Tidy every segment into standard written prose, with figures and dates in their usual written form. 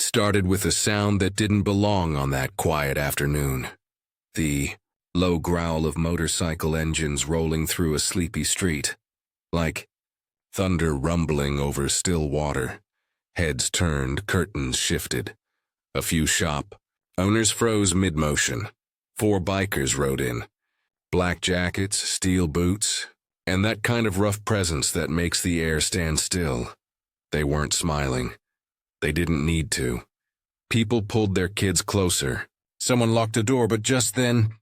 started with a sound that didn't belong on that quiet afternoon. The low growl of motorcycle engines rolling through a sleepy street, like thunder rumbling over still water. Heads turned, curtains shifted. A few shop owners froze mid-motion. 4 bikers rode in. Black jackets, steel boots, and that kind of rough presence that makes the air stand still. They weren't smiling. They didn't need to. People pulled their kids closer. Someone locked a door, but just then,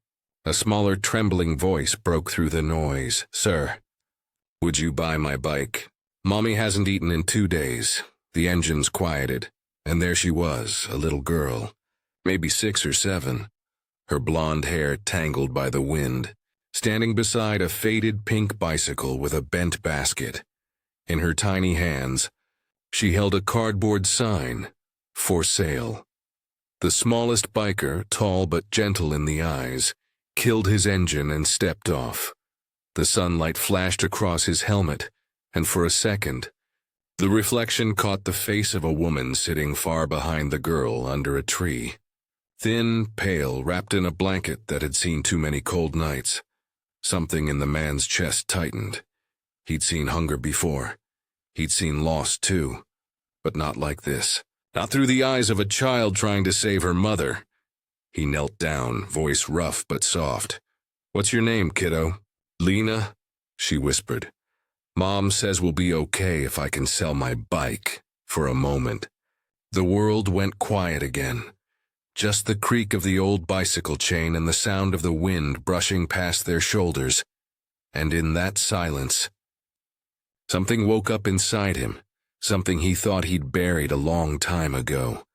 a smaller, trembling voice broke through the noise. "Sir, would you buy my bike? Mommy hasn't eaten in 2 days." The engines quieted, and there she was, a little girl, maybe 6 or 7, her blonde hair tangled by the wind, standing beside a faded pink bicycle with a bent basket. In her tiny hands, she held a cardboard sign, "For sale." The smallest biker, tall but gentle in the eyes, killed his engine and stepped off. The sunlight flashed across his helmet, and for a second, the reflection caught the face of a woman sitting far behind the girl under a tree. Thin, pale, wrapped in a blanket that had seen too many cold nights. Something in the man's chest tightened. He'd seen hunger before. He'd seen loss too, but not like this. Not through the eyes of a child trying to save her mother. He knelt down, voice rough but soft. "What's your name, kiddo?" "Lena," she whispered. "Mom says we'll be okay if I can sell my bike." For a moment, the world went quiet again. Just the creak of the old bicycle chain and the sound of the wind brushing past their shoulders. And in that silence, something woke up inside him. Something he thought he'd buried a long time ago.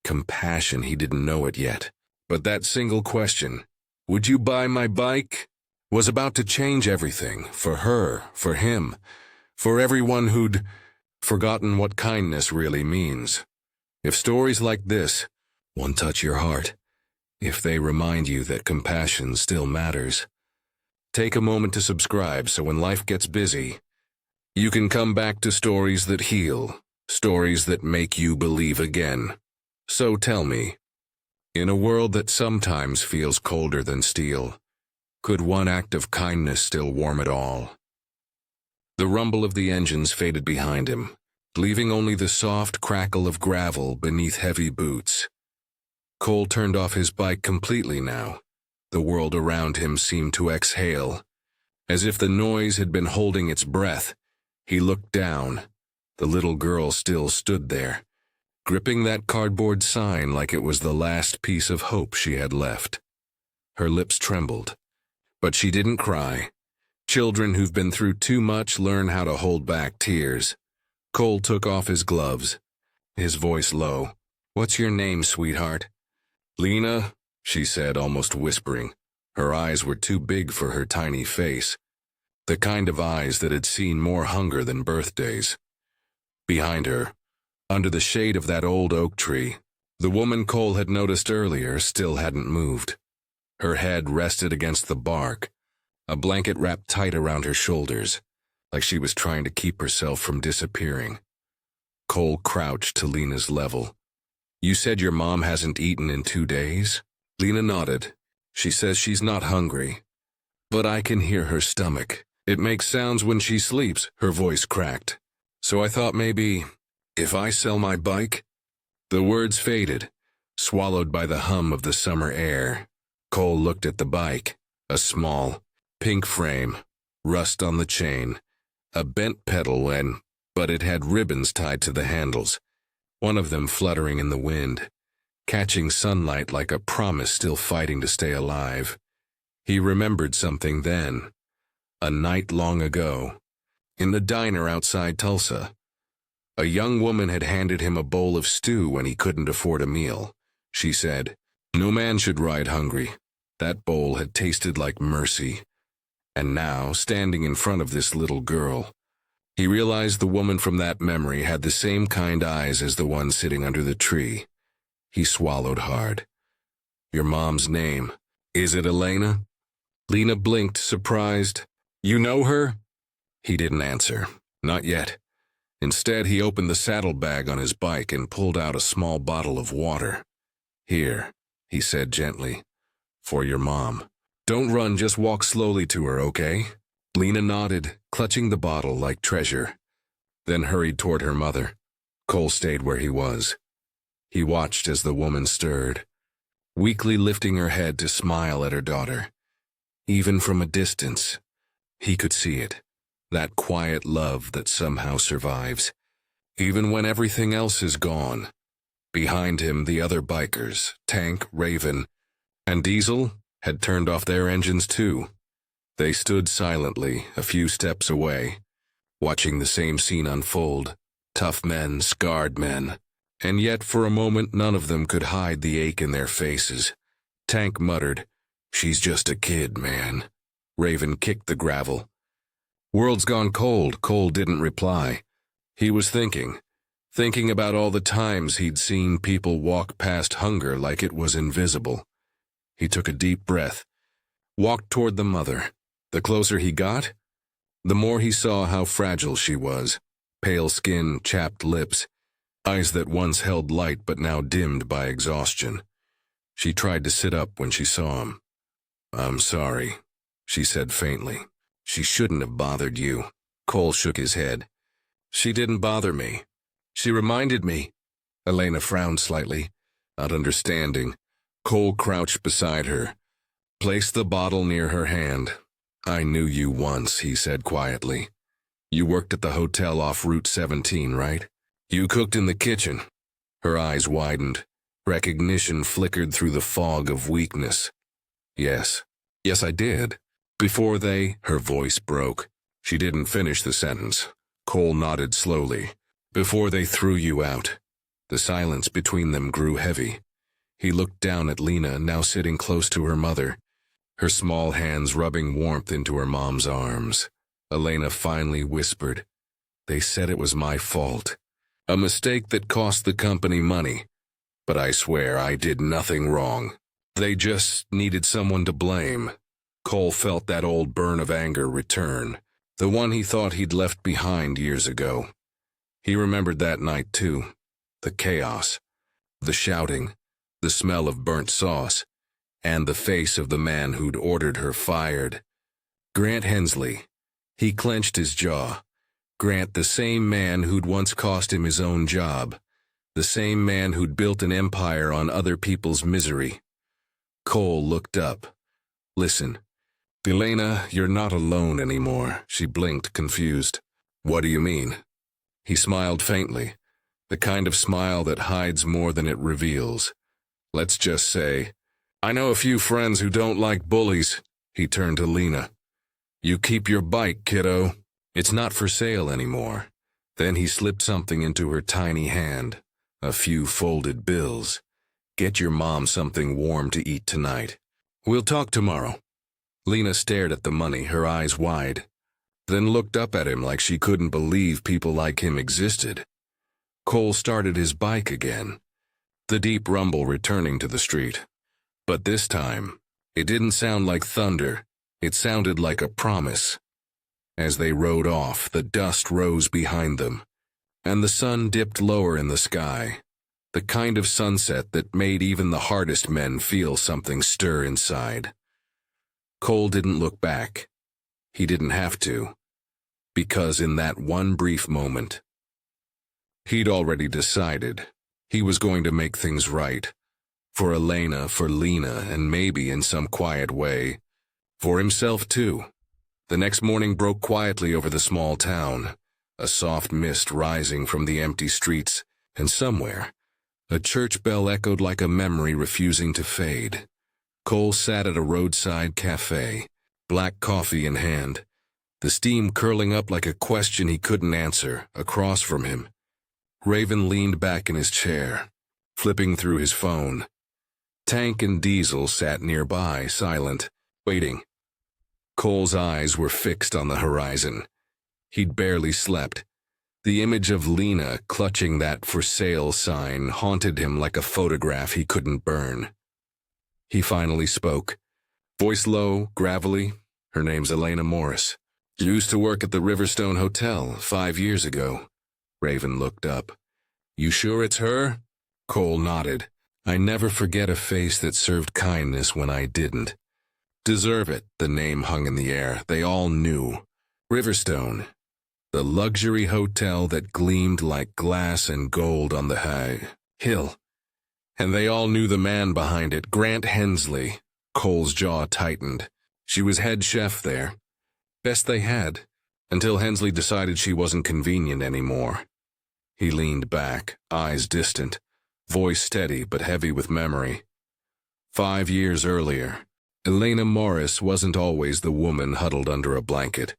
Compassion, he didn't know it yet. But that single question, "Would you buy my bike?" was about to change everything, for her, for him, for everyone who'd forgotten what kindness really means. If stories like this won't touch your heart, if they remind you that compassion still matters, take a moment to subscribe so when life gets busy, you can come back to stories that heal, stories that make you believe again. So tell me, in a world that sometimes feels colder than steel, could one act of kindness still warm it all? The rumble of the engines faded behind him, leaving only the soft crackle of gravel beneath heavy boots. Cole turned off his bike completely now. The world around him seemed to exhale, as if the noise had been holding its breath. He looked down. The little girl still stood there, gripping that cardboard sign like it was the last piece of hope she had left. Her lips trembled, but she didn't cry. Children who've been through too much learn how to hold back tears. Cole took off his gloves, his voice low. "What's your name, sweetheart?" "Lena," she said, almost whispering. Her eyes were too big for her tiny face. The kind of eyes that had seen more hunger than birthdays. Behind her, under the shade of that old oak tree, the woman Cole had noticed earlier still hadn't moved. Her head rested against the bark, a blanket wrapped tight around her shoulders, like she was trying to keep herself from disappearing. Cole crouched to Lena's level. "You said your mom hasn't eaten in 2 days?" Lena nodded. "She says she's not hungry, but I can hear her stomach. It makes sounds when she sleeps," her voice cracked. "So I thought maybe, if I sell my bike?" The words faded, swallowed by the hum of the summer air. Cole looked at the bike, a small, pink frame, rust on the chain, a bent pedal but it had ribbons tied to the handles, one of them fluttering in the wind, catching sunlight like a promise still fighting to stay alive. He remembered something then. A night long ago, in the diner outside Tulsa, a young woman had handed him a bowl of stew when he couldn't afford a meal. She said, "No man should ride hungry." That bowl had tasted like mercy. And now, standing in front of this little girl, he realized the woman from that memory had the same kind eyes as the one sitting under the tree. He swallowed hard. "Your mom's name, is it Elena?" Lena blinked, surprised. "You know her?" He didn't answer. Not yet. Instead, he opened the saddlebag on his bike and pulled out a small bottle of water. "Here," he said gently, "for your mom. Don't run, just walk slowly to her, okay?" Lena nodded, clutching the bottle like treasure, then hurried toward her mother. Cole stayed where he was. He watched as the woman stirred, weakly lifting her head to smile at her daughter. Even from a distance, he could see it, that quiet love that somehow survives, even when everything else is gone. Behind him, the other bikers, Tank, Raven, and Diesel, had turned off their engines too. They stood silently, a few steps away, watching the same scene unfold. Tough men, scarred men, and yet for a moment none of them could hide the ache in their faces. Tank muttered, "She's just a kid, man." Raven kicked the gravel. "World's gone cold." Cole didn't reply. He was thinking about all the times he'd seen people walk past hunger like it was invisible. He took a deep breath, walked toward the mother. The closer he got, the more he saw how fragile she was. Pale skin, chapped lips, eyes that once held light but now dimmed by exhaustion. She tried to sit up when she saw him. "I'm sorry," she said faintly. "She shouldn't have bothered you." Cole shook his head. "She didn't bother me. She reminded me." Elena frowned slightly, not understanding. Cole crouched beside her, placed the bottle near her hand. "I knew you once," he said quietly. "You worked at the hotel off Route 17, right? You cooked in the kitchen." Her eyes widened. Recognition flickered through the fog of weakness. Yes, I did. Before her voice broke. She didn't finish the sentence. Cole nodded slowly. "Before they threw you out." The silence between them grew heavy. He looked down at Lena, now sitting close to her mother, her small hands rubbing warmth into her mom's arms. Elena finally whispered, "They said it was my fault. A mistake that cost the company money. But I swear I did nothing wrong. They just needed someone to blame." Cole felt that old burn of anger return, the one he thought he'd left behind years ago. He remembered that night too. The chaos, the shouting, the smell of burnt sauce, and the face of the man who'd ordered her fired. Grant Hensley. He clenched his jaw. Grant, the same man who'd once cost him his own job. The same man who'd built an empire on other people's misery. Cole looked up. "Listen, Elena, you're not alone anymore." She blinked, confused. "What do you mean?" He smiled faintly, the kind of smile that hides more than it reveals. "Let's just say, I know a few friends who don't like bullies." He turned to Lena. "You keep your bike, kiddo. It's not for sale anymore." Then he slipped something into her tiny hand, a few folded bills. "Get your mom something warm to eat tonight. We'll talk tomorrow." Lena stared at the money, her eyes wide, then looked up at him like she couldn't believe people like him existed. Cole started his bike again, the deep rumble returning to the street. But this time, it didn't sound like thunder. It sounded like a promise. As they rode off, the dust rose behind them, and the sun dipped lower in the sky, the kind of sunset that made even the hardest men feel something stir inside. Cole didn't look back. He didn't have to, because in that one brief moment, he'd already decided he was going to make things right. For Elena, for Lena, and maybe in some quiet way, for himself too. The next morning broke quietly over the small town, a soft mist rising from the empty streets, and somewhere, a church bell echoed like a memory refusing to fade. Cole sat at a roadside cafe, black coffee in hand, the steam curling up like a question he couldn't answer. Across from him, Raven leaned back in his chair, flipping through his phone. Tank and Diesel sat nearby, silent, waiting. Cole's eyes were fixed on the horizon. He'd barely slept. The image of Lena clutching that for sale sign haunted him like a photograph he couldn't burn. He finally spoke, voice low, gravelly. "Her name's Elena Morris. Used to work at the Riverstone Hotel 5 years ago." Raven looked up. You sure it's her? Cole nodded. I never forget a face that served kindness when I didn't. Deserve it, the name hung in the air. They all knew. Riverstone, the luxury hotel that gleamed like glass and gold on the high hill. And they all knew the man behind it, Grant Hensley. Cole's jaw tightened. She was head chef there. Best they had, until Hensley decided she wasn't convenient anymore. He leaned back, eyes distant, voice steady but heavy with memory. 5 years earlier, Elena Morris wasn't always the woman huddled under a blanket.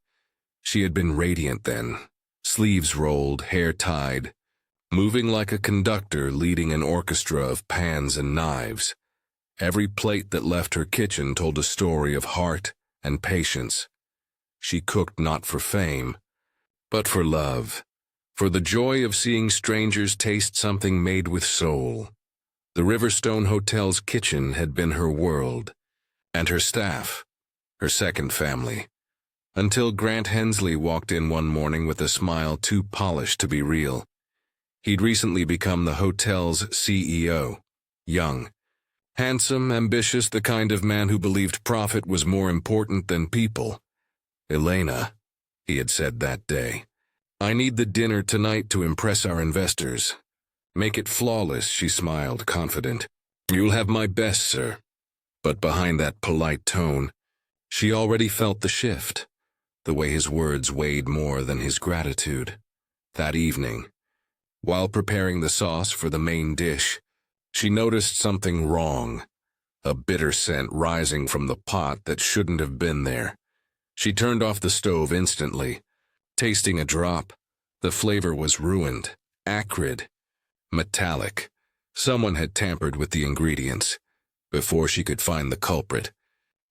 She had been radiant then, sleeves rolled, hair tied, moving like a conductor leading an orchestra of pans and knives. Every plate that left her kitchen told a story of heart and patience. She cooked not for fame, but for love, for the joy of seeing strangers taste something made with soul. The Riverstone Hotel's kitchen had been her world, and her staff, her second family, until Grant Hensley walked in one morning with a smile too polished to be real. He'd recently become the hotel's CEO, young, handsome, ambitious, the kind of man who believed profit was more important than people. Elena, he had said that day, I need the dinner tonight to impress our investors. Make it flawless, she smiled, confident. You'll have my best, sir. But behind that polite tone, she already felt the shift, the way his words weighed more than his gratitude. That evening, while preparing the sauce for the main dish, she noticed something wrong, a bitter scent rising from the pot that shouldn't have been there. She turned off the stove instantly. Tasting a drop, the flavor was ruined, acrid, metallic. Someone had tampered with the ingredients. Before she could find the culprit,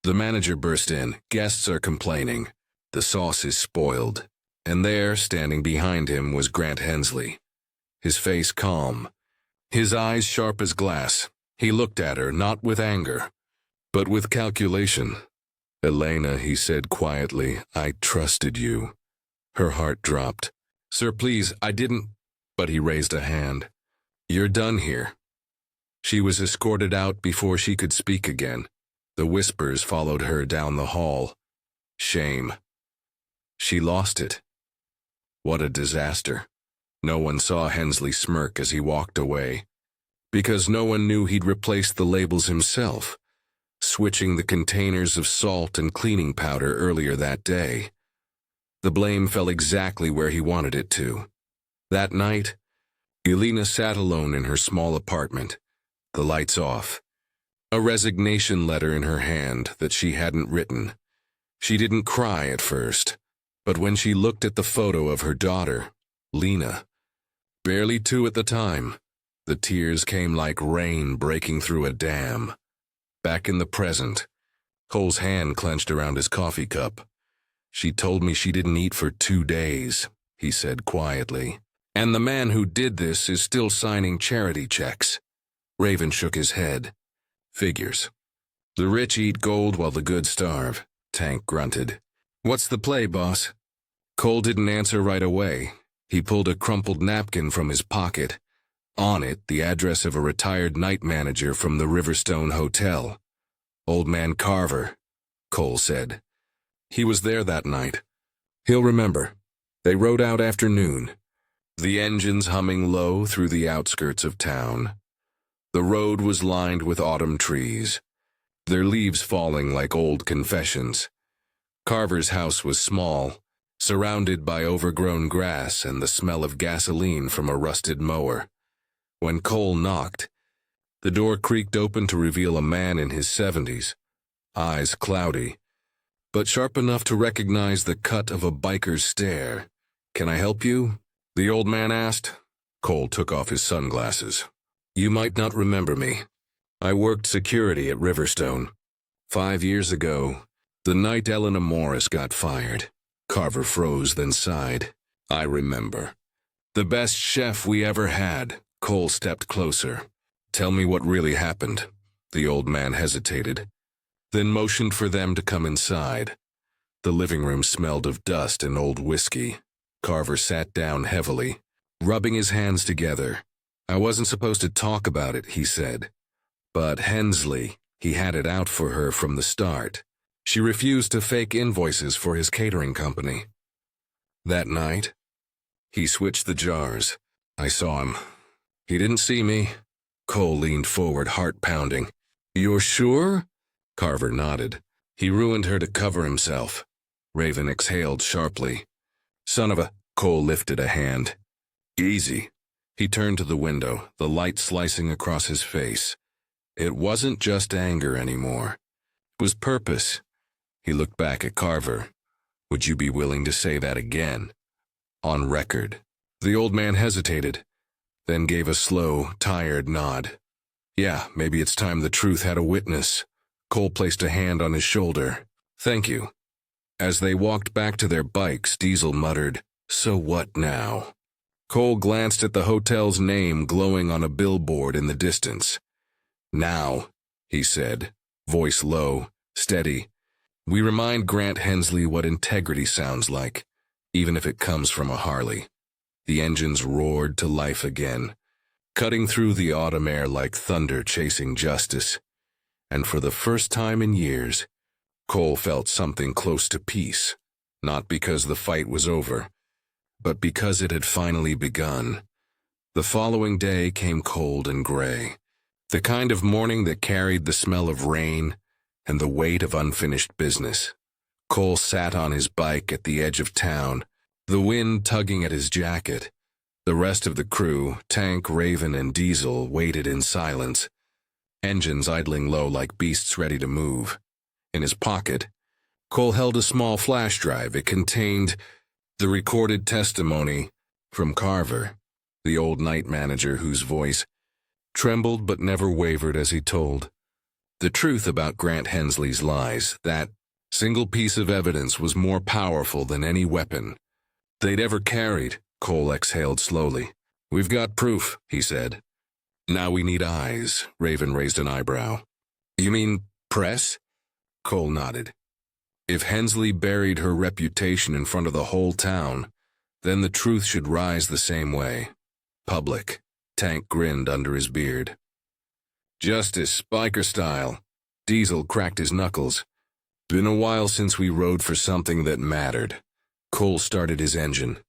the manager burst in. Guests are complaining. The sauce is spoiled. And there, standing behind him, was Grant Hensley. His face calm, his eyes sharp as glass. He looked at her, not with anger, but with calculation. Elena, he said quietly, I trusted you. Her heart dropped. Sir, please, I didn't. But he raised a hand. You're done here. She was escorted out before she could speak again. The whispers followed her down the hall. Shame. She lost it. What a disaster. No one saw Hensley smirk as he walked away, because no one knew he'd replaced the labels himself, switching the containers of salt and cleaning powder earlier that day. The blame fell exactly where he wanted it to. That night, Elena sat alone in her small apartment, the lights off, a resignation letter in her hand that she hadn't written. She didn't cry at first, but when she looked at the photo of her daughter, Lena, barely 2 at the time, the tears came like rain breaking through a dam. Back in the present, Cole's hand clenched around his coffee cup. She told me she didn't eat for 2 days, he said quietly. And the man who did this is still signing charity checks. Raven shook his head. Figures. The rich eat gold while the good starve, Tank grunted. What's the play, boss? Cole didn't answer right away. He pulled a crumpled napkin from his pocket. On it, the address of a retired night manager from the Riverstone Hotel. Old man Carver, Cole said. He was there that night. He'll remember. They rode out after noon, the engines humming low through the outskirts of town. The road was lined with autumn trees, their leaves falling like old confessions. Carver's house was small, surrounded by overgrown grass and the smell of gasoline from a rusted mower. When Cole knocked, the door creaked open to reveal a man in his 70s, eyes cloudy, but sharp enough to recognize the cut of a biker's stare. Can I help you? The old man asked. Cole took off his sunglasses. You might not remember me. I worked security at Riverstone. 5 years ago, the night Elena Morris got fired. Carver froze, then sighed. I remember. The best chef we ever had. Cole stepped closer. Tell me what really happened. The old man hesitated, then motioned for them to come inside. The living room smelled of dust and old whiskey. Carver sat down heavily. rubbing his hands together. I wasn't supposed to talk about it, he said. But Hensley, he had it out for her from the start. She refused to fake invoices for his catering company. That night, he switched the jars. I saw him. He didn't see me. Cole leaned forward, heart pounding. You're sure? Carver nodded. He ruined her to cover himself. Raven exhaled sharply. Son of a... Cole lifted a hand. Easy. He turned to the window, the light slicing across his face. It wasn't just anger anymore. It was purpose. He looked back at Carver. Would you be willing to say that again? On record. The old man hesitated, then gave a slow, tired nod. Yeah, maybe it's time the truth had a witness. Cole placed a hand on his shoulder. Thank you. As they walked back to their bikes, Diesel muttered, So what now? Cole glanced at the hotel's name glowing on a billboard in the distance. Now, he said, voice low, steady. We remind Grant Hensley what integrity sounds like, even if it comes from a Harley. The engines roared to life again, cutting through the autumn air like thunder chasing justice. And for the first time in years, Cole felt something close to peace, not because the fight was over, but because it had finally begun. The following day came cold and gray, the kind of morning that carried the smell of rain and the weight of unfinished business. Cole sat on his bike at the edge of town, the wind tugging at his jacket. The rest of the crew, Tank, Raven, and Diesel, waited in silence, engines idling low like beasts ready to move. In his pocket, Cole held a small flash drive. It contained the recorded testimony from Carver, the old night manager whose voice trembled but never wavered as he told the truth about Grant Hensley's lies. That single piece of evidence was more powerful than any weapon they'd ever carried. Cole exhaled slowly. We've got proof, he said. Now we need eyes. Raven raised an eyebrow. You mean press? Cole nodded. If Hensley buried her reputation in front of the whole town, then the truth should rise the same way. Public. Tank grinned under his beard. Justice, biker style. Diesel cracked his knuckles. Been a while since we rode for something that mattered. Cole started his engine.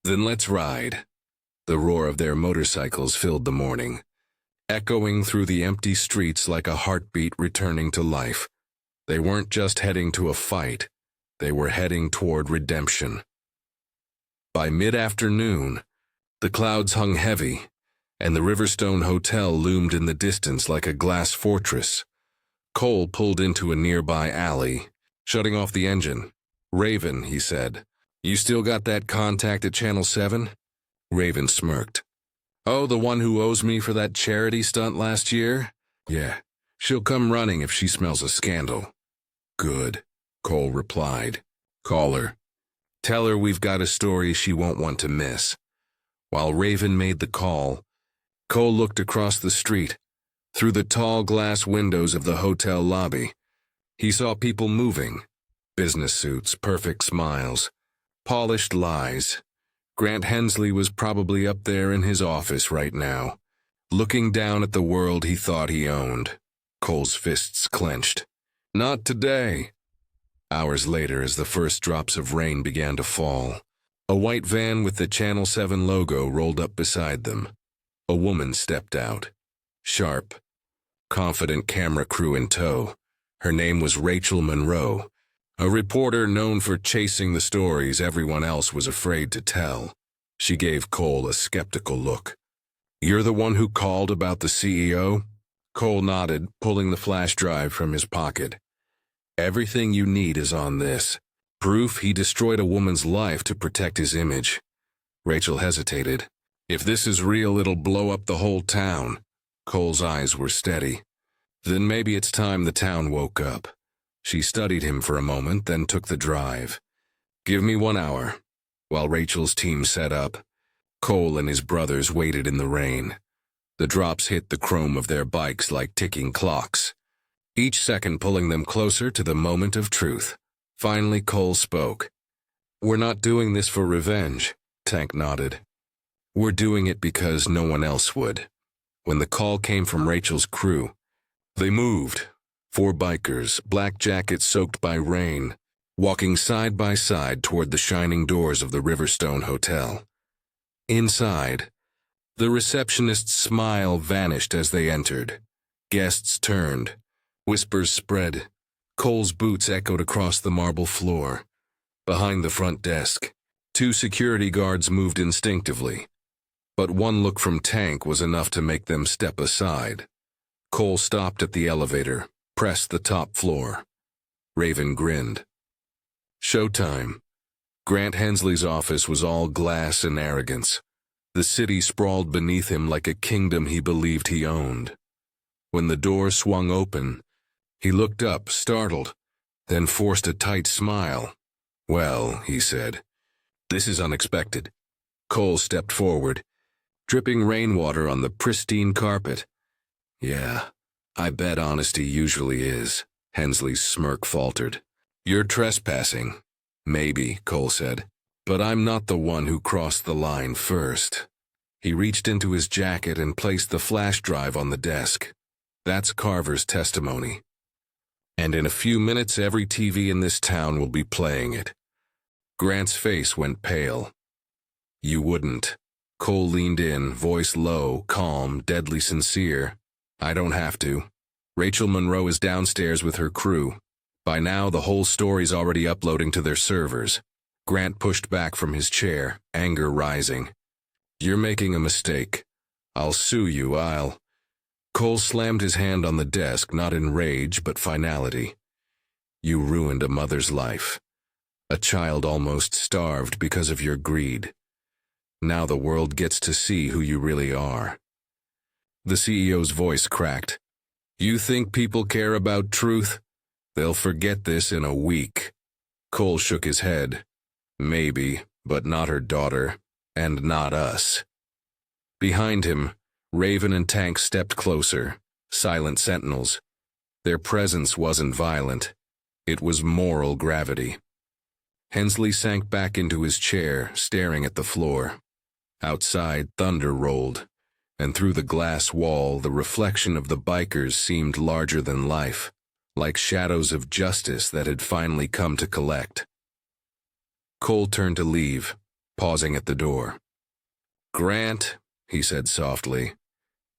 Then let's ride. The roar of their motorcycles filled the morning, echoing through the empty streets like a heartbeat returning to life. They weren't just heading to a fight, they were heading toward redemption. By mid-afternoon, the clouds hung heavy, and the Riverstone Hotel loomed in the distance like a glass fortress. Cole pulled into a nearby alley, shutting off the engine. Raven, he said, you still got that contact at Channel 7? Raven smirked. Oh, the one who owes me for that charity stunt last year? Yeah, she'll come running if she smells a scandal. Good, Cole replied. Call her. Tell her we've got a story she won't want to miss. While Raven made the call, Cole looked across the street, through the tall glass windows of the hotel lobby. He saw people moving. Business suits, perfect smiles, polished lies. Grant Hensley was probably up there in his office right now, looking down at the world he thought he owned. Cole's fists clenched. Not today. Hours later, as the first drops of rain began to fall, a white van with the Channel 7 logo rolled up beside them. A woman stepped out. Sharp, confident camera crew in tow. Her name was Rachel Monroe, a reporter known for chasing the stories everyone else was afraid to tell. She gave Cole a skeptical look. You're the one who called about the CEO? Cole nodded, pulling the flash drive from his pocket. Everything you need is on this. Proof he destroyed a woman's life to protect his image. Rachel hesitated. If this is real, it'll blow up the whole town. Cole's eyes were steady. Then maybe it's time the town woke up. She studied him for a moment, then took the drive. Give me 1 hour. While Rachel's team set up, Cole and his brothers waited in the rain. The drops hit the chrome of their bikes like ticking clocks, each second pulling them closer to the moment of truth. Finally, Cole spoke. We're not doing this for revenge, Tank nodded. We're doing it because no one else would. When the call came from Rachel's crew, they moved. 4 bikers, black jackets soaked by rain, walking side by side toward the shining doors of the Riverstone Hotel. Inside, the receptionist's smile vanished as they entered. Guests turned. Whispers spread. Cole's boots echoed across the marble floor. Behind the front desk, 2 security guards moved instinctively. But one look from Tank was enough to make them step aside. Cole stopped at the elevator, pressed the top floor. Raven grinned. Showtime. Grant Hensley's office was all glass and arrogance. The city sprawled beneath him like a kingdom he believed he owned. When the door swung open, he looked up, startled, then forced a tight smile. "Well," he said, "this is unexpected." Cole stepped forward, dripping rainwater on the pristine carpet. "Yeah, I bet honesty usually is," Hensley's smirk faltered. "You're trespassing." "Maybe," Cole said, "but I'm not the one who crossed the line first." He reached into his jacket and placed the flash drive on the desk. "That's Carver's testimony. And in a few minutes every TV in this town will be playing it." Grant's face went pale. "You wouldn't." Cole leaned in, voice low, calm, deadly sincere. "I don't have to. Rachel Monroe is downstairs with her crew. By now the whole story's already uploading to their servers." Grant pushed back from his chair, anger rising. "You're making a mistake. I'll sue you, Cole slammed his hand on the desk, not in rage, but finality. "You ruined a mother's life. A child almost starved because of your greed. Now the world gets to see who you really are." The CEO's voice cracked. "You think people care about truth? They'll forget this in a week." Cole shook his head. "Maybe, but not her daughter, and not us." Behind him, Raven and Tank stepped closer, silent sentinels. Their presence wasn't violent. It was moral gravity. Hensley sank back into his chair, staring at the floor. Outside, thunder rolled, and through the glass wall, the reflection of the bikers seemed larger than life, like shadows of justice that had finally come to collect. Cole turned to leave, pausing at the door. "Grant," he said softly,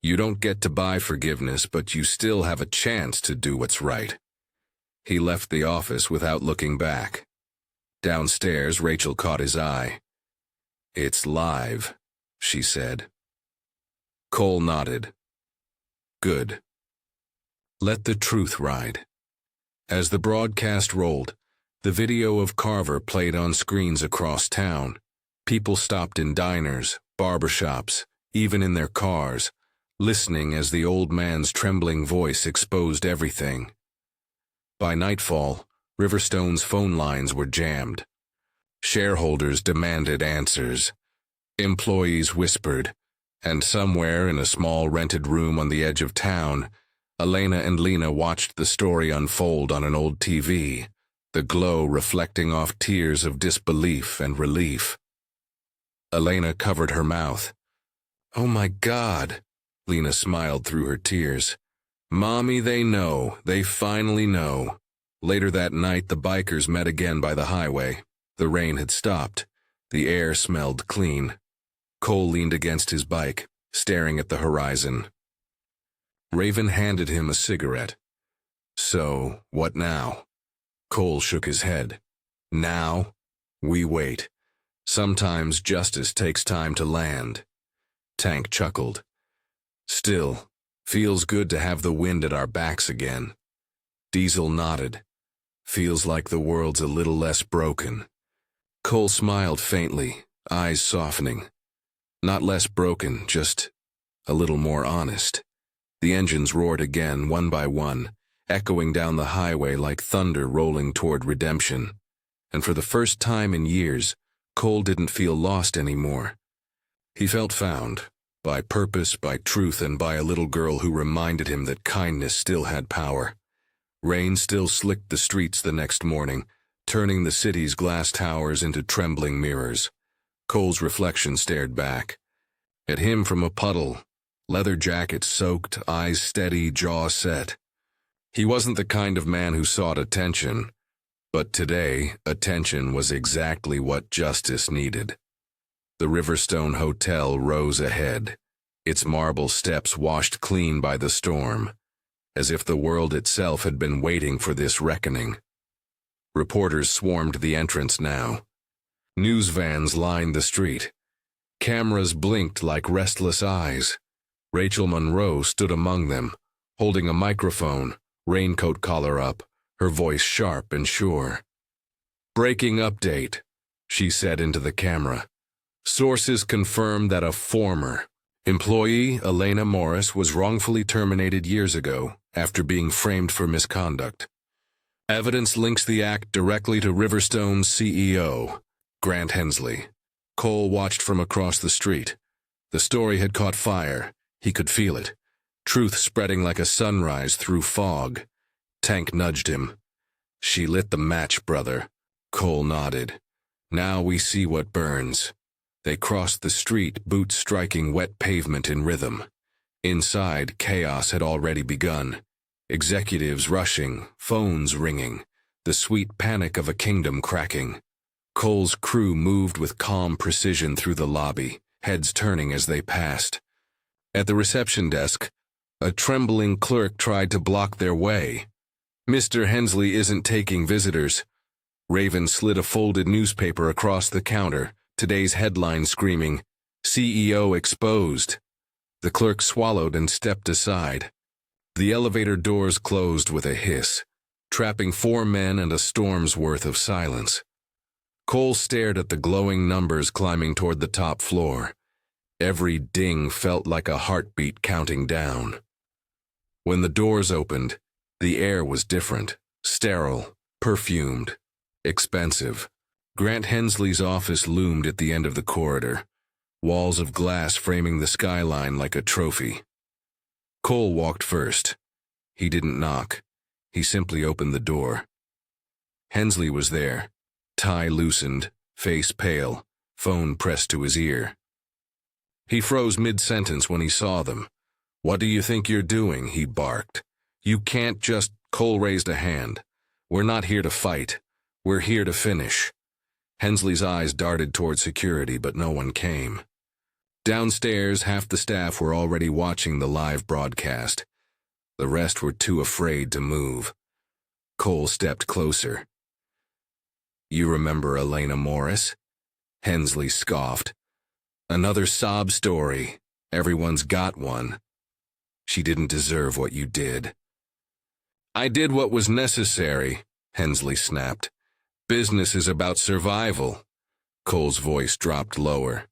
"you don't get to buy forgiveness, but you still have a chance to do what's right." He left the office without looking back. Downstairs, Rachel caught his eye. "It's live," she said. Cole nodded. "Good. Let the truth ride." As the broadcast rolled, the video of Carver played on screens across town. People stopped in diners, barbershops, even in their cars, listening as the old man's trembling voice exposed everything. By nightfall, Riverstone's phone lines were jammed. Shareholders demanded answers. Employees whispered, and somewhere in a small rented room on the edge of town, Elena and Lena watched the story unfold on an old TV, the glow reflecting off tears of disbelief and relief. Elena covered her mouth. "Oh my God," Lena smiled through her tears. "Mommy, they know. They finally know." Later that night, the bikers met again by the highway. The rain had stopped. The air smelled clean. Cole leaned against his bike, staring at the horizon. Raven handed him a cigarette. "So, what now?" Cole shook his head. "Now, we wait. Sometimes justice takes time to land." Tank chuckled. "Still, feels good to have the wind at our backs again." Diesel nodded. "Feels like the world's a little less broken." Cole smiled faintly, eyes softening. Not less broken, just a little more honest. The engines roared again, one by one, echoing down the highway like thunder rolling toward redemption. And for the first time in years, Cole didn't feel lost anymore. He felt found, by purpose, by truth, and by a little girl who reminded him that kindness still had power. Rain still slicked the streets the next morning, turning the city's glass towers into trembling mirrors. Cole's reflection stared back. At him from a puddle, leather jacket soaked, eyes steady, jaw set. He wasn't the kind of man who sought attention, but today, attention was exactly what justice needed. The Riverstone Hotel rose ahead, its marble steps washed clean by the storm, as if the world itself had been waiting for this reckoning. Reporters swarmed the entrance now. News vans lined the street. Cameras blinked like restless eyes. Rachel Monroe stood among them, holding a microphone, raincoat collar up, her voice sharp and sure. "Breaking update," she said into the camera. "Sources confirm that a former employee, Elena Morris, was wrongfully terminated years ago after being framed for misconduct. Evidence links the act directly to Riverstone's CEO, Grant Hensley." Cole watched from across the street. The story had caught fire. He could feel it. Truth spreading like a sunrise through fog. Tank nudged him. "She lit the match, brother." Cole nodded. "Now we see what burns." They crossed the street, boots striking wet pavement in rhythm. Inside, chaos had already begun. Executives rushing, phones ringing, the sweet panic of a kingdom cracking. Cole's crew moved with calm precision through the lobby, heads turning as they passed. At the reception desk, a trembling clerk tried to block their way. "Mr. Hensley isn't taking visitors." Raven slid a folded newspaper across the counter, today's headline screaming, "CEO exposed." The clerk swallowed and stepped aside. The elevator doors closed with a hiss, trapping 4 men and a storm's worth of silence. Cole stared at the glowing numbers climbing toward the top floor. Every ding felt like a heartbeat counting down. When the doors opened, the air was different, sterile, perfumed, expensive. Grant Hensley's office loomed at the end of the corridor, walls of glass framing the skyline like a trophy. Cole walked first. He didn't knock. He simply opened the door. Hensley was there, tie loosened, face pale, phone pressed to his ear. He froze mid-sentence when he saw them. "What do you think you're doing?" he barked. "You can't just—" Cole raised a hand. "We're not here to fight. We're here to finish." Hensley's eyes darted toward security, but no one came. Downstairs, half the staff were already watching the live broadcast. The rest were too afraid to move. Cole stepped closer. "You remember Elena Morris?" Hensley scoffed. "Another sob story. Everyone's got one. She didn't deserve what you did." "I did what was necessary," Hensley snapped. "Business is about survival." Cole's voice dropped lower.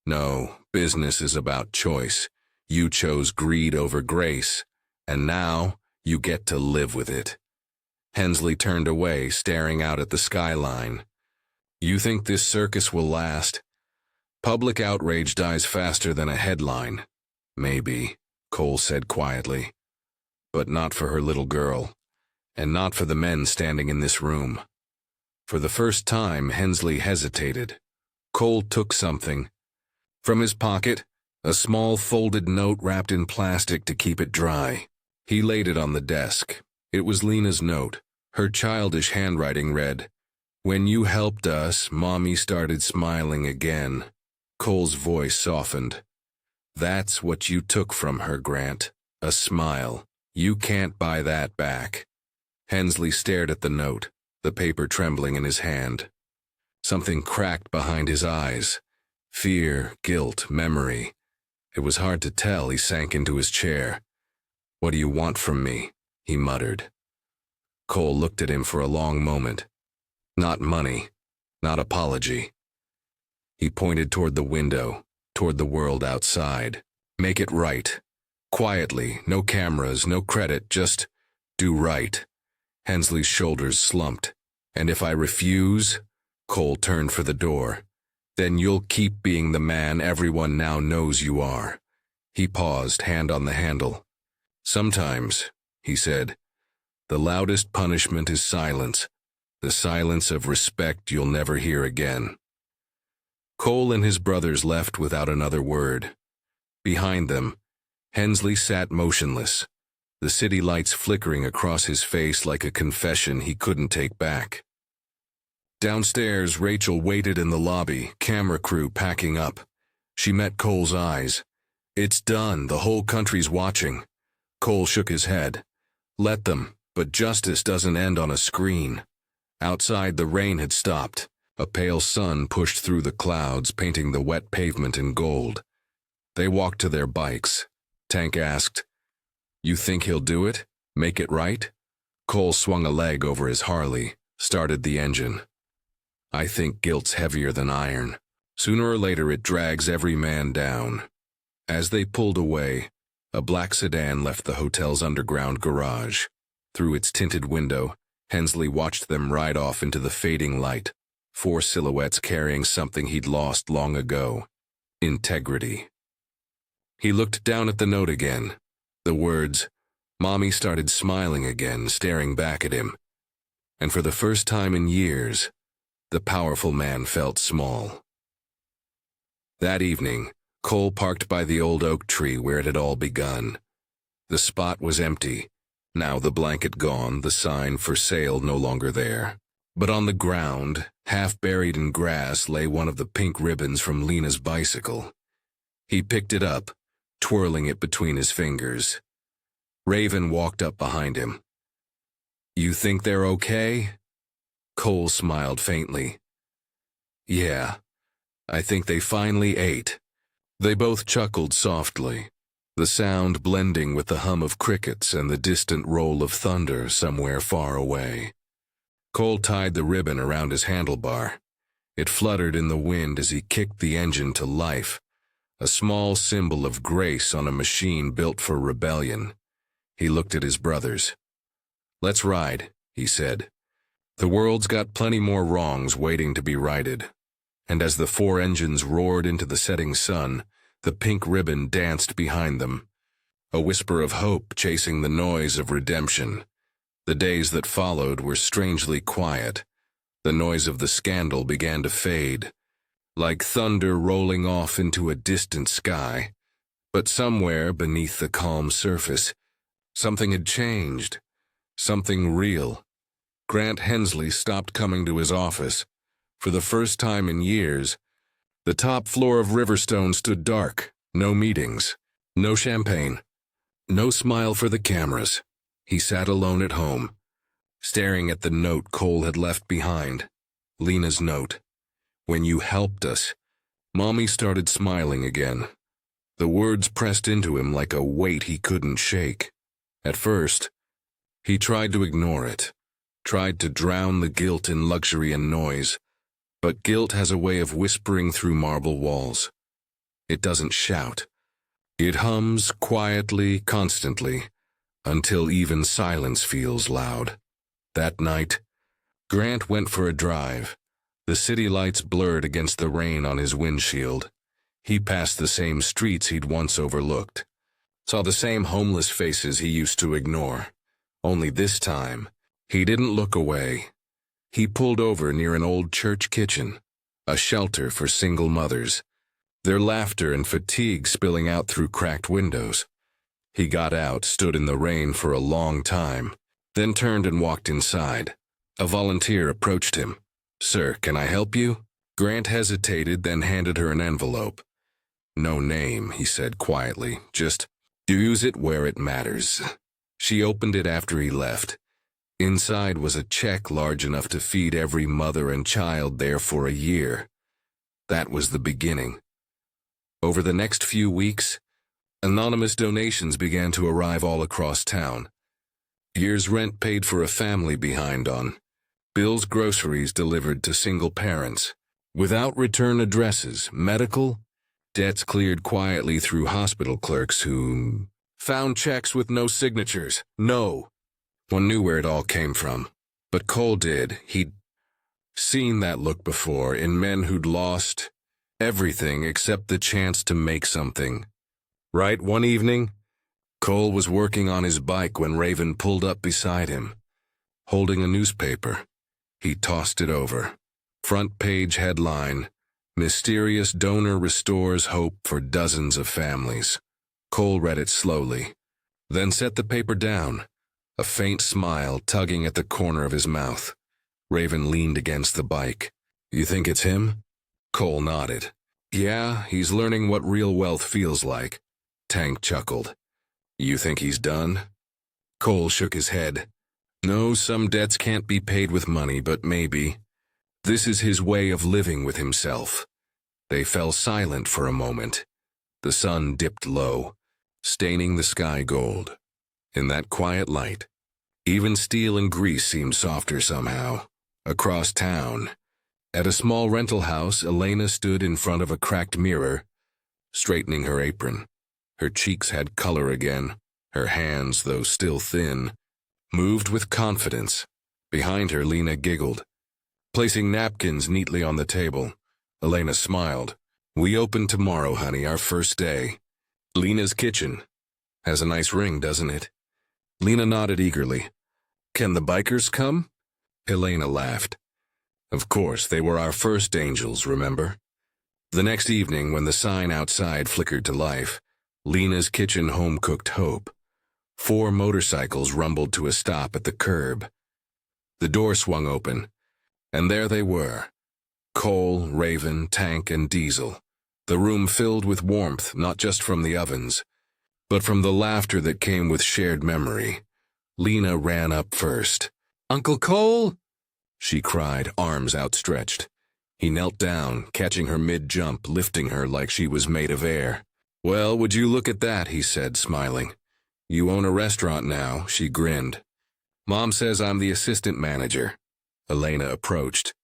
"No, business is about choice. You chose greed over grace, and now you get to live with it." Hensley turned away, staring out at the skyline. "You think this circus will last? Public outrage dies faster than a headline." "Maybe," Cole said quietly. "But not for her little girl, and not for the men standing in this room." For the first time, Hensley hesitated. Cole took something. From his pocket, a small folded note wrapped in plastic to keep it dry. He laid it on the desk. It was Lena's note. Her childish handwriting read, "When you helped us, Mommy started smiling again." Cole's voice softened. "That's what you took from her, Grant. A smile. You can't buy that back." Hensley stared at the note, the paper trembling in his hand. Something cracked behind his eyes. Fear, guilt, memory. It was hard to tell. He sank into his chair. "What do you want from me?" he muttered. Cole looked at him for a long moment. Not money, not apology. He pointed toward the window, toward the world outside. "Make it right. Quietly, no cameras, no credit, just do right." Hensley's shoulders slumped. "And if I refuse?" Cole turned for the door. "Then you'll keep being the man everyone now knows you are." He paused, hand on the handle. "Sometimes," he said, "the loudest punishment is silence, the silence of respect you'll never hear again." Cole and his brothers left without another word. Behind them, Hensley sat motionless, the city lights flickering across his face like a confession he couldn't take back. Downstairs, Rachel waited in the lobby, camera crew packing up. She met Cole's eyes. "It's done, the whole country's watching." Cole shook his head. "Let them, but justice doesn't end on a screen." Outside, the rain had stopped. A pale sun pushed through the clouds, painting the wet pavement in gold. They walked to their bikes. Tank asked, "You think he'll do it? Make it right?" Cole swung a leg over his Harley, started the engine. "I think guilt's heavier than iron. Sooner or later it drags every man down." As they pulled away, a black sedan left the hotel's underground garage. Through its tinted window, Hensley watched them ride off into the fading light, 4 silhouettes carrying something he'd lost long ago: integrity. He looked down at the note again. The words, "Mommy," started smiling again, staring back at him. And for the first time in years, the powerful man felt small. That evening, Cole parked by the old oak tree where it had all begun. The spot was empty. Now the blanket gone, the sign "for sale" no longer there. But on the ground, half buried in grass, lay one of the pink ribbons from Lena's bicycle. He picked it up, twirling it between his fingers. Raven walked up behind him. "You think they're okay?" Cole smiled faintly. "Yeah, I think they finally ate." They both chuckled softly, the sound blending with the hum of crickets and the distant roll of thunder somewhere far away. Cole tied the ribbon around his handlebar. It fluttered in the wind as he kicked the engine to life, a small symbol of grace on a machine built for rebellion. He looked at his brothers. "Let's ride," he said. "The world's got plenty more wrongs waiting to be righted." And as the 4 engines roared into the setting sun, the pink ribbon danced behind them, a whisper of hope chasing the noise of redemption. The days that followed were strangely quiet. The noise of the scandal began to fade, like thunder rolling off into a distant sky. But somewhere beneath the calm surface, something had changed, something real. Grant Hensley stopped coming to his office. For the first time in years, the top floor of Riverstone stood dark. No meetings, no champagne, no smile for the cameras. He sat alone at home, staring at the note Cole had left behind. Lena's note. "When you helped us." Mommy started smiling again. The words pressed into him like a weight he couldn't shake. At first, he tried to ignore it, tried to drown the guilt in luxury and noise. But guilt has a way of whispering through marble walls. It doesn't shout. It hums quietly, constantly, until even silence feels loud. That night, Grant went for a drive. The city lights blurred against the rain on his windshield. He passed the same streets he'd once overlooked, saw the same homeless faces he used to ignore. Only this time, he didn't look away. He pulled over near an old church kitchen, a shelter for single mothers, their laughter and fatigue spilling out through cracked windows. He got out, stood in the rain for a long time, then turned and walked inside. A volunteer approached him. "Sir, can I help you?" Grant hesitated, then handed her an envelope. "No name," he said quietly, "just use it where it matters." She opened it after he left. Inside was a check large enough to feed every mother and child there for a year. That was the beginning. Over the next few weeks, anonymous donations began to arrive all across town. Year's rent paid for a family behind on. Bill's groceries delivered to single parents. Without return addresses, medical debts cleared quietly through hospital clerks who found checks with no signatures. No one knew where it all came from. But Cole did. He'd seen that look before in men who'd lost everything except the chance to make something. Right, one evening, Cole was working on his bike when Raven pulled up beside him, holding a newspaper. He tossed it over. Front page headline, Mysterious donor restores hope for dozens of families. Cole read it slowly, then set the paper down, a faint smile tugging at the corner of his mouth. Raven leaned against the bike. You think it's him? Cole nodded. Yeah, he's learning what real wealth feels like. Tank chuckled. You think he's done? Cole shook his head. No, some debts can't be paid with money, but maybe. This is his way of living with himself. They fell silent for a moment. The sun dipped low, staining the sky gold. In that quiet light, even steel and grease seemed softer somehow. Across town, at a small rental house, Elena stood in front of a cracked mirror, straightening her apron. Her cheeks had color again. Her hands, though still thin, moved with confidence. Behind her, Lena giggled. Placing napkins neatly on the table, Elena smiled. We open tomorrow, honey, our first day. Lena's kitchen. Has a nice ring, doesn't it? Lena nodded eagerly. Can the bikers come? Elena laughed. Of course, they were our first angels, remember? The next evening, when the sign outside flickered to life, Lena's kitchen home-cooked hope. 4 motorcycles rumbled to a stop at the curb. The door swung open, and there they were. Cole, Raven, Tank, and Diesel. The room filled with warmth, not just from the ovens, but from the laughter that came with shared memory. Lena ran up first. Uncle Cole? She cried, arms outstretched. He knelt down, catching her mid-jump, lifting her like she was made of air. Well, would you look at that, he said, smiling. You own a restaurant now, she grinned. Mom says I'm the assistant manager. Elena approached,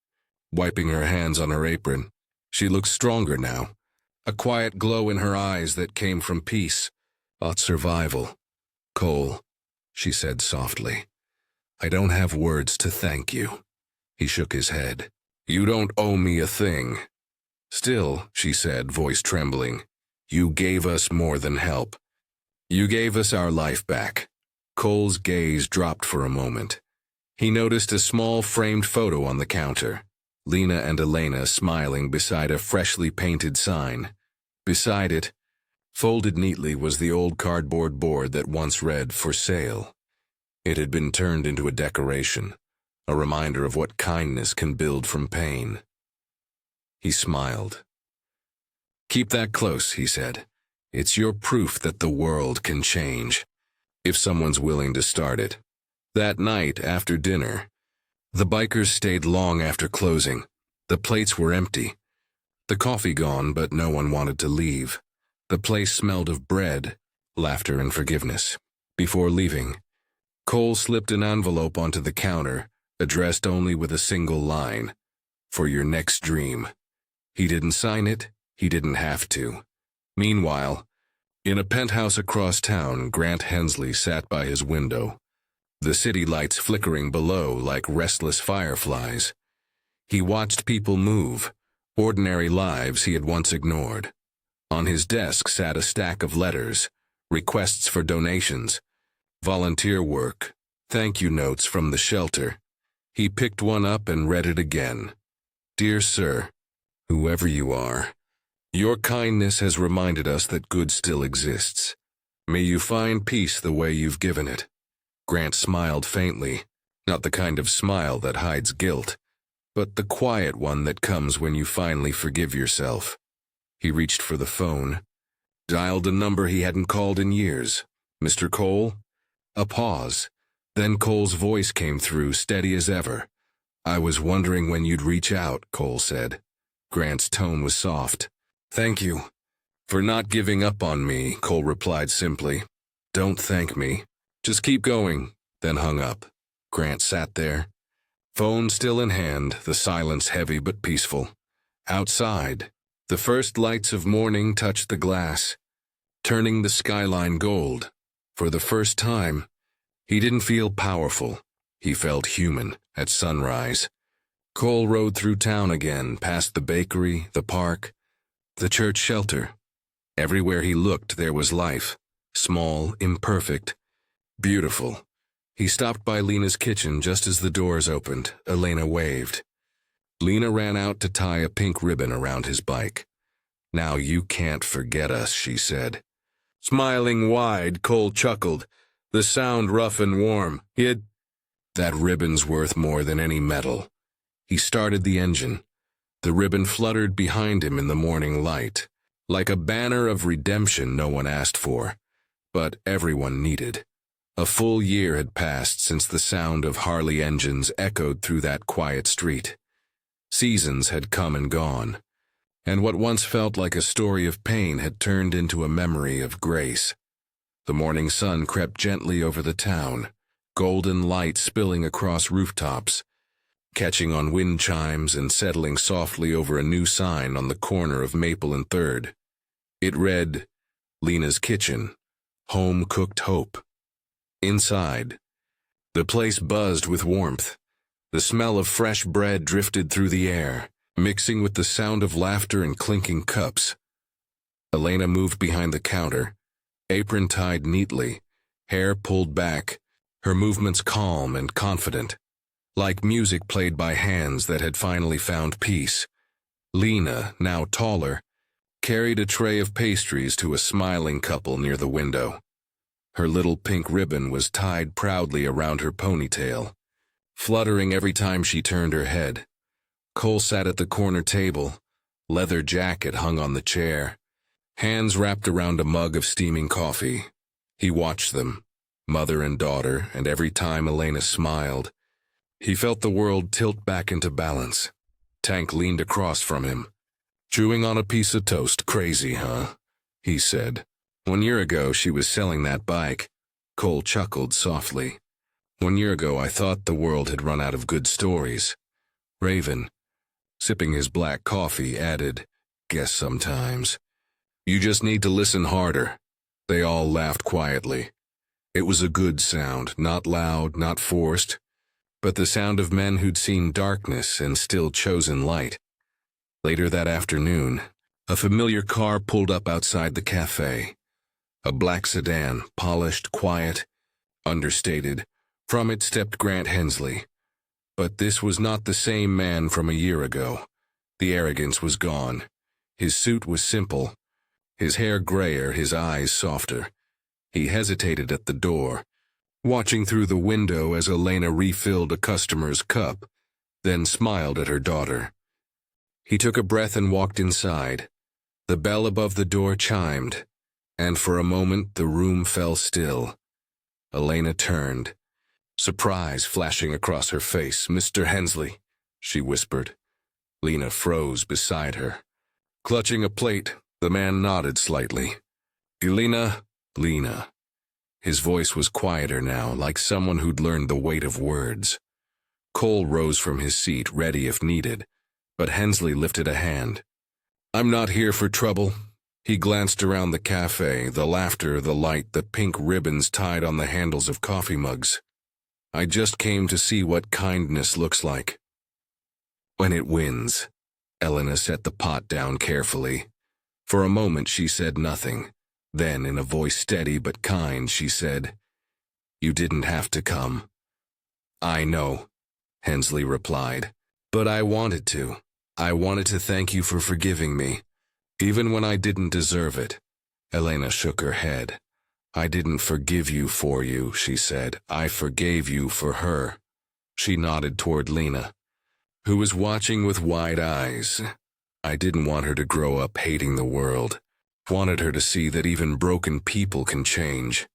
wiping her hands on her apron. She looked stronger now, a quiet glow in her eyes that came from peace, not survival. Cole, she said softly, I don't have words to thank you. He shook his head. You don't owe me a thing. Still, she said, voice trembling, you gave us more than help. You gave us our life back. Cole's gaze dropped for a moment. He noticed a small framed photo on the counter. Lena and Elena smiling beside a freshly painted sign. Beside it, folded neatly, was the old cardboard board that once read, "For sale." It had been turned into a decoration, a reminder of what kindness can build from pain. He smiled. Keep that close, he said. It's your proof that the world can change, if someone's willing to start it. That night, after dinner, the bikers stayed long after closing. The plates were empty. The coffee gone, but no one wanted to leave. The place smelled of bread, laughter, and forgiveness. Before leaving, Cole slipped an envelope onto the counter, addressed only with a single line, "For your next dream." He didn't sign it. He didn't have to. Meanwhile, in a penthouse across town, Grant Hensley sat by his window, the city lights flickering below like restless fireflies. He watched people move, ordinary lives he had once ignored. On his desk sat a stack of letters, requests for donations, volunteer work, thank you notes from the shelter. He picked one up and read it again. Dear sir, whoever you are, your kindness has reminded us that good still exists. May you find peace the way you've given it. Grant smiled faintly, not the kind of smile that hides guilt, but the quiet one that comes when you finally forgive yourself. He reached for the phone, dialed a number he hadn't called in years. Mr. Cole? A pause. Then Cole's voice came through, steady as ever. I was wondering when you'd reach out, Cole said. Grant's tone was soft. Thank you for not giving up on me, Cole replied simply. Don't thank me. Just keep going, then hung up. Grant sat there, phone still in hand, the silence heavy but peaceful. Outside, the first lights of morning touched the glass, turning the skyline gold. For the first time, he didn't feel powerful. He felt human at sunrise. Cole rode through town again, past the bakery, the park, the church shelter. Everywhere he looked, there was life. Small, imperfect, beautiful. He stopped by Lena's kitchen just as the doors opened. Elena waved. Lena ran out to tie a pink ribbon around his bike. "Now you can't forget us," she said. Smiling wide, Cole chuckled, the sound rough and warm. That ribbon's worth more than any medal." He started the engine. The ribbon fluttered behind him in the morning light, like a banner of redemption no one asked for, but everyone needed. A full year had passed since the sound of Harley engines echoed through that quiet street. Seasons had come and gone, and what once felt like a story of pain had turned into a memory of grace. The morning sun crept gently over the town, golden light spilling across rooftops, catching on wind chimes and settling softly over a new sign on the corner of Maple and 3rd. It read, "Lena's Kitchen, Home-Cooked Hope." Inside, the place buzzed with warmth. The smell of fresh bread drifted through the air, mixing with the sound of laughter and clinking cups. Elena moved behind the counter, apron tied neatly, hair pulled back, her movements calm and confident, like music played by hands that had finally found peace. Lena, now taller, carried a tray of pastries to a smiling couple near the window. Her little pink ribbon was tied proudly around her ponytail, fluttering every time she turned her head. Cole sat at the corner table, leather jacket hung on the chair, hands wrapped around a mug of steaming coffee. He watched them, mother and daughter, and every time Elena smiled, he felt the world tilt back into balance. Tank leaned across from him, chewing on a piece of toast. "Crazy, huh?" he said. "1 year ago she was selling that bike." Cole chuckled softly. "1 year ago I thought the world had run out of good stories." Raven, sipping his black coffee, added, "Guess sometimes. You just need to listen harder." They all laughed quietly. It was a good sound, not loud, not forced, but the sound of men who'd seen darkness and still chosen light. Later that afternoon, a familiar car pulled up outside the cafe. A black sedan, polished, quiet, understated. From it stepped Grant Hensley. But this was not the same man from a year ago. The arrogance was gone. His suit was simple, his hair grayer, his eyes softer. He hesitated at the door, watching through the window as Elena refilled a customer's cup, then smiled at her daughter. He took a breath and walked inside. The bell above the door chimed, and for a moment the room fell still. Elena turned, surprise flashing across her face. "Mr. Hensley," she whispered. Lena froze beside her. Clutching a plate, the man nodded slightly. "Elena." "Lena." His voice was quieter now, like someone who'd learned the weight of words. Cole rose from his seat, ready if needed, but Hensley lifted a hand. "I'm not here for trouble." He glanced around the cafe, the laughter, the light, the pink ribbons tied on the handles of coffee mugs. "I just came to see what kindness looks like when it wins." Elena set the pot down carefully. For a moment she said nothing. Then, in a voice steady but kind, she said, "You didn't have to come." "I know," Hensley replied, "but I wanted to. I wanted to thank you for forgiving me, even when I didn't deserve it." Elena shook her head. "I didn't forgive you for you," she said. "I forgave you for her." She nodded toward Lena, who was watching with wide eyes. "I didn't want her to grow up hating the world. Wanted her to see that even broken people can change."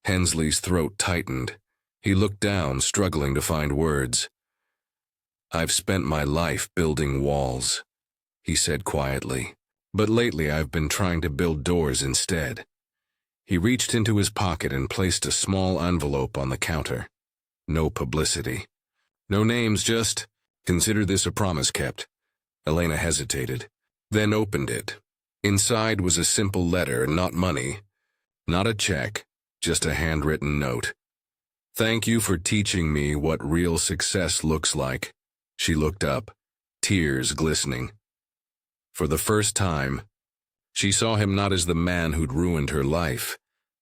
Hensley's throat tightened. He looked down, struggling to find words. "I've spent my life building walls," he said quietly, "but lately I've been trying to build doors instead." He reached into his pocket and placed a small envelope on the counter. No publicity. No names, just, "Consider this a promise kept." Elena hesitated, then opened it. Inside was a simple letter, not money, not a check, just a handwritten note. "Thank you for teaching me what real success looks like." She looked up, tears glistening. For the first time, she saw him not as the man who'd ruined her life,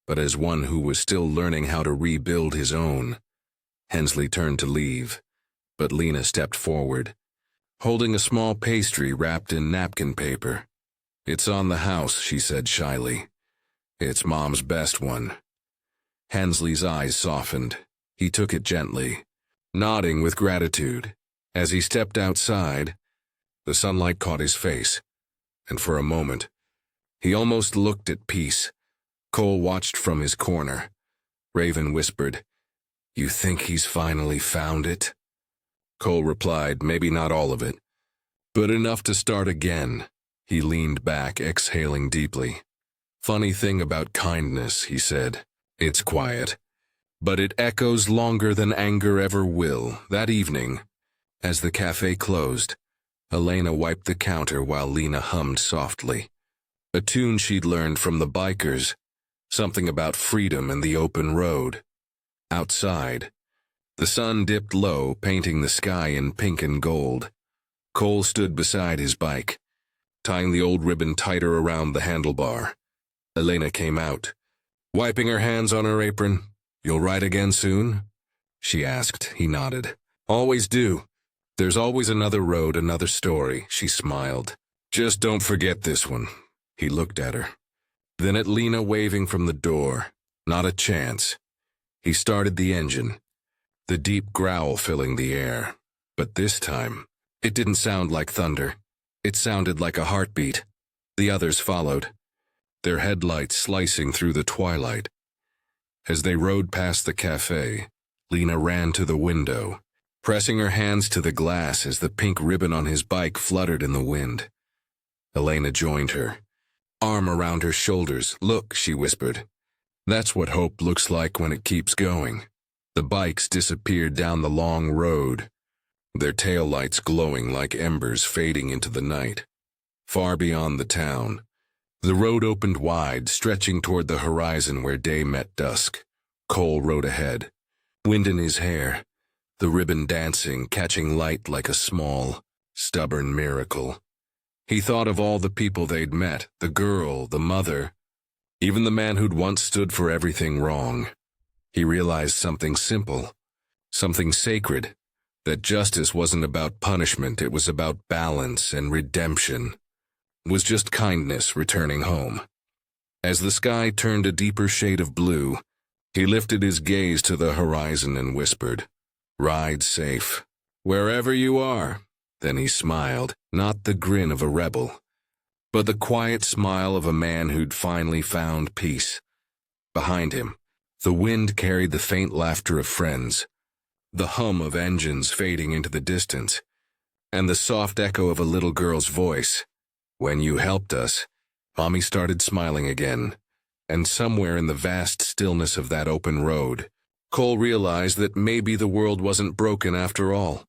but as one who was still learning how to rebuild his own. Hensley turned to leave, but Lena stepped forward. holding a small pastry wrapped in napkin paper. "It's on the house," she said shyly. "It's Mom's best one." Hensley's eyes softened. He took it gently, nodding with gratitude. As he stepped outside, the sunlight caught his face, and for a moment, he almost looked at peace. Cole watched from his corner. Raven whispered, "You think he's finally found it?" Cole replied, "Maybe not all of it, but enough to start again." He leaned back, exhaling deeply. "Funny thing about kindness," he said. "It's quiet, but it echoes longer than anger ever will." That evening, as the cafe closed, Elena wiped the counter while Lena hummed softly. A tune she'd learned from the bikers, something about freedom and the open road. Outside, the sun dipped low, painting the sky in pink and gold. Cole stood beside his bike, tying the old ribbon tighter around the handlebar. Elena came out, wiping her hands on her apron. "You'll ride again soon?" she asked. He nodded. "Always do. There's always another road, another story," she smiled. "Just don't forget this one." He looked at her. Then at Lena waving from the door. Not a chance. He started the engine, the deep growl filling the air. But this time, it didn't sound like thunder. It sounded like a heartbeat. The others followed, their headlights slicing through the twilight. As they rode past the cafe, Lena ran to the window, pressing her hands to the glass as the pink ribbon on his bike fluttered in the wind. Elena joined her, arm around her shoulders. "Look," she whispered. "That's what hope looks like when it keeps going." The bikes disappeared down the long road, their taillights glowing like embers fading into the night. Far beyond the town, the road opened wide, stretching toward the horizon where day met dusk. Cole rode ahead, wind in his hair, the ribbon dancing, catching light like a small, stubborn miracle. He thought of all the people they'd met, the girl, the mother, even the man who'd once stood for everything wrong. He realized something simple, something sacred, that justice wasn't about punishment, it was about balance and redemption. It was just kindness returning home. As the sky turned a deeper shade of blue, he lifted his gaze to the horizon and whispered, "Ride safe, wherever you are." Then he smiled, not the grin of a rebel, but the quiet smile of a man who'd finally found peace. Behind him, the wind carried the faint laughter of friends, the hum of engines fading into the distance, and the soft echo of a little girl's voice. "When you helped us," Mommy started smiling again, and somewhere in the vast stillness of that open road, Cole realized that maybe the world wasn't broken after all.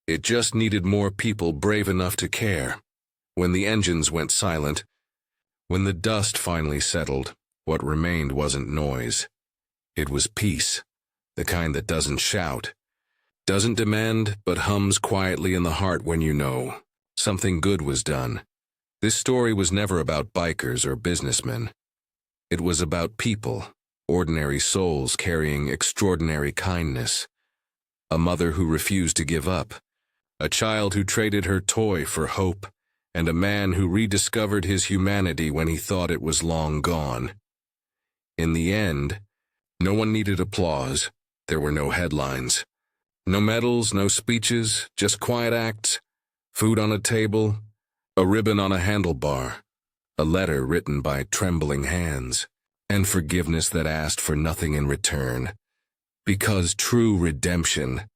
It just needed more people brave enough to care. When the engines went silent, when the dust finally settled, what remained wasn't noise. It was peace, the kind that doesn't shout, doesn't demand, but hums quietly in the heart when you know something good was done. This story was never about bikers or businessmen. It was about people, ordinary souls carrying extraordinary kindness. A mother who refused to give up, a child who traded her toy for hope, and a man who rediscovered his humanity when he thought it was long gone. In the end, no one needed applause. There were no headlines. No medals, no speeches, just quiet acts, food on a table, a ribbon on a handlebar, a letter written by trembling hands, and forgiveness that asked for nothing in return. Because true redemption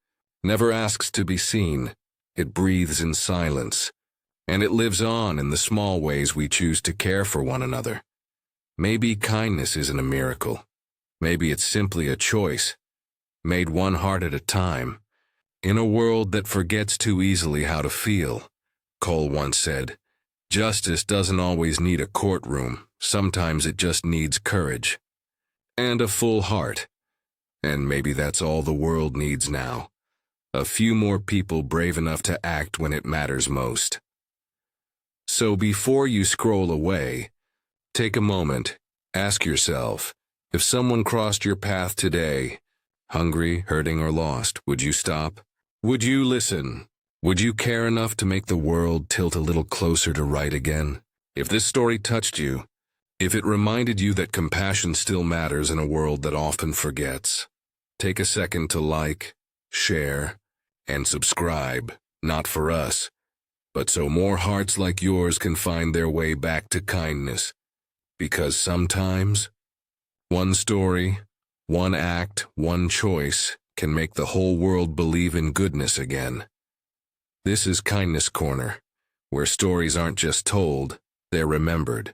never asks to be seen. It breathes in silence, and it lives on in the small ways we choose to care for one another. Maybe kindness isn't a miracle. Maybe it's simply a choice, made one heart at a time. In a world that forgets too easily how to feel, Cole once said, justice doesn't always need a courtroom. Sometimes it just needs courage. And a full heart. And maybe that's all the world needs now. A few more people brave enough to act when it matters most. So before you scroll away, take a moment, ask yourself, if someone crossed your path today, hungry, hurting, or lost, would you stop? Would you listen? Would you care enough to make the world tilt a little closer to right again? If this story touched you, if it reminded you that compassion still matters in a world that often forgets, take a second to like, share, and subscribe, not for us, but so more hearts like yours can find their way back to kindness. Because sometimes, one story, one act, one choice can make the whole world believe in goodness again. This is Kindness Corner, where stories aren't just told, they're remembered.